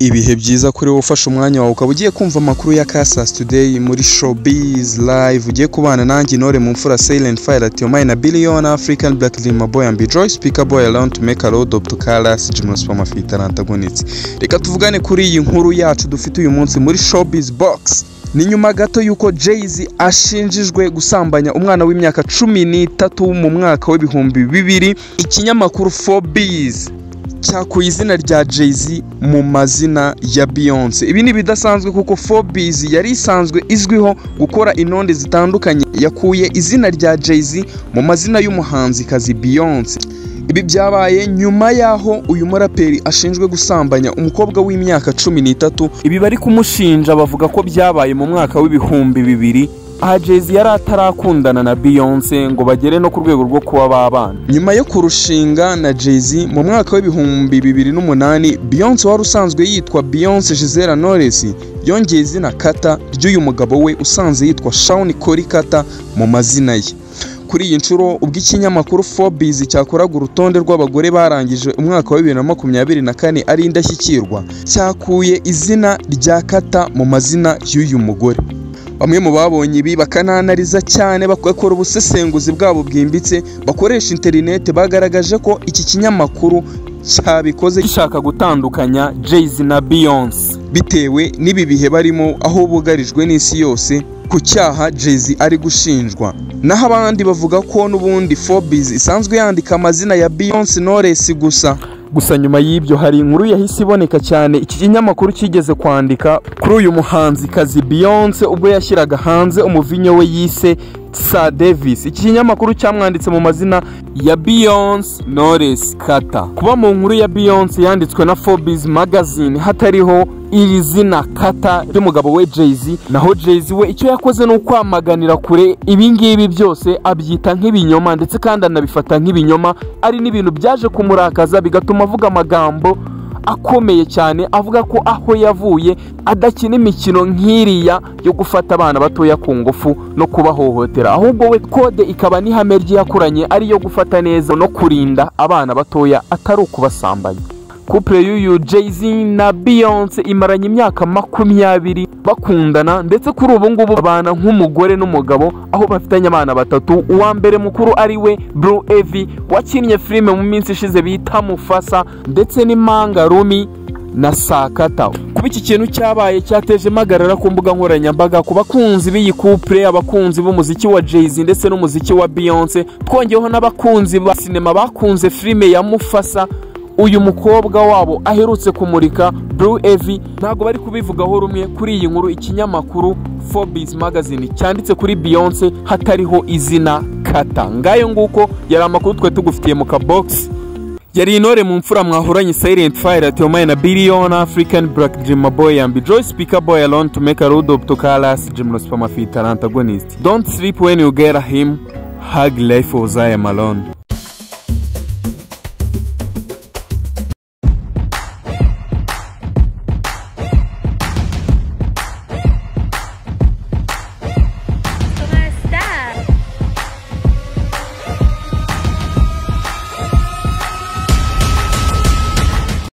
Ibihe byiza kuri wowe ufashe umwanya wawe ukaba ugiye kumva amakuru ya Kasas Today muri Showbiz live. Ugiye kubana nanjye Intore mu mfura Silent Fire at your mind, a billion African black dreamer boy and joy speaker boy alone to make a road up to Kalas Jimos Pamafita antagonist. Reka tuvugane kuri iyi nkuru yacu dufite uyu munsi muri Showbiz Box. Ni nyuma gato yuko Jay-Z ashinjijwe gusambanya umwana w'imyaka 13 mu mwaka w'ibihumbi 2000, ikinyamakuru Forbes cyakuye izina rya Jay-Z mu mazina ya Beyoncé. Ibi ni bidasanzwe kuko Forbes yari isanzwe izwiho gukora intonde zitandukanye. Yakuye izina rya Jay-Z mu mazina y'umuhanzikazi Beyoncé. Ibi byabaye nyuma yaho uyu muraperi ashinjwe gusambanya umukobwa w'imyaka 13. Ibi bari kumushinja bavuga ko byabaye mu mwaka w'ibihumbi 2000. Aha Jay-Z yari atarakundana na Beyoncé ngo bagere no ku rwego rwo kuba babana. Nyuma yo kurushinga na Jay-Z mu mwaka w'ibihumbi 2008, Beyoncé wari usanzwe yitwa Beyoncé Giselle Knowless yongeye izina Kata ry'uyu mugabo we usanzwe yitwa Shawn Kata mu mazina ye. Kuri iyi nshuro ubwo ikinyamakuru Forbes cyakoraga urutonde rw'abagore barangije umwaka wa 2024 ari indashyikirwa, cyakuye izina rya Kata mu mazina y'uyu mugore. Bamwe mu babonye ibi bakananariza cyane bakora ubusesenguzi bwabo bwimbitse bakoresha internet, bagaragaje ko iki kinyamakuru cyabikoze gishaka gutandukanya Jay-Z na Beyoncé bitewe n'ibi bihe barimo aho bugarijwe n'isi yose ku cyaha Jay-Z ari gushinjwa. Naho abandi bavuga ko n'ubundi Forbes isanzwe yandika amazina ya Beyoncé Knowless gusa nyuma y'ibyo hari inkuru yahise iboneka cyane iki kinyamakuru kigeze kwandika kuri uyu muhanzikazi Beyoncé ubwo yashyiraga hanze umuvinyo we yise Sa Davis. Iki kinyamakuru cyamwanditse mu mazina ya Beyoncé Knowless Kata. Kuba mu nkuru ya Beyoncé yanditswe na Forbes magazine hatariho iri zina Kata ry'umugabo we Jay-Z, naho Jay-Z we icyo yakoze ni ukwamaganira kure ibingibi byose, abyita nk'ibinyoma ndetse kandi anabifata nk'ibinyoma, ari n'ibintu byaje kumurakaza bigatuma avuga amagambo akomeye cyane avuga ko aho yavuye adakina imikino nk'iriya yo gufata abana batoya ku ngufu no kubahohotera, ahubwo we kode ikaba n'ihame ryakuranye ari yo gufata neza no kurinda abana batoya atari ukubasambanya. Couple y'uyu Jay-Z na Beyoncé imaranye imyaka 20 bakundana ndetse kuri ubu ngubu babana nk'umugore n'umugabo, aho bafitanye abana batatu. Uwa mbere mukuru ari we Blue Ivy wakinnye filime mu minsi ishize bita Mufasa, ndetse n'Imanga Rumi na Sakata. Kuba iki kintu cyabaye cyateje magarara ku mbuga nkoranyambaga ku bakunzi b'iyi couple, abakunzi b'umuziki wa Jay-Z ndetse n'umuziki wa Beyoncé, twongeyeho n'abakunzi ba sinema bakunze filime ya Mufasa uyu mukobwa wabo aherutse kumurika Blue Ivy. Ntago bari kubivugaho rumwe kuri iyi nkuru ikinyamakuru Forbes magazine cyanditse kuri Beyoncé hatariho izina Kata. Ngayo nguko yari amakuru twe tugufitiye mu kabox. Yari Intore mu mfura mwahuranye Silent Fire at your mind, a billion African black dreamer boy and joy speaker boy alone to make a road up to Kalas Jimos Pamafita antagonist. Don't sleep when you get him, hug life as I am alone.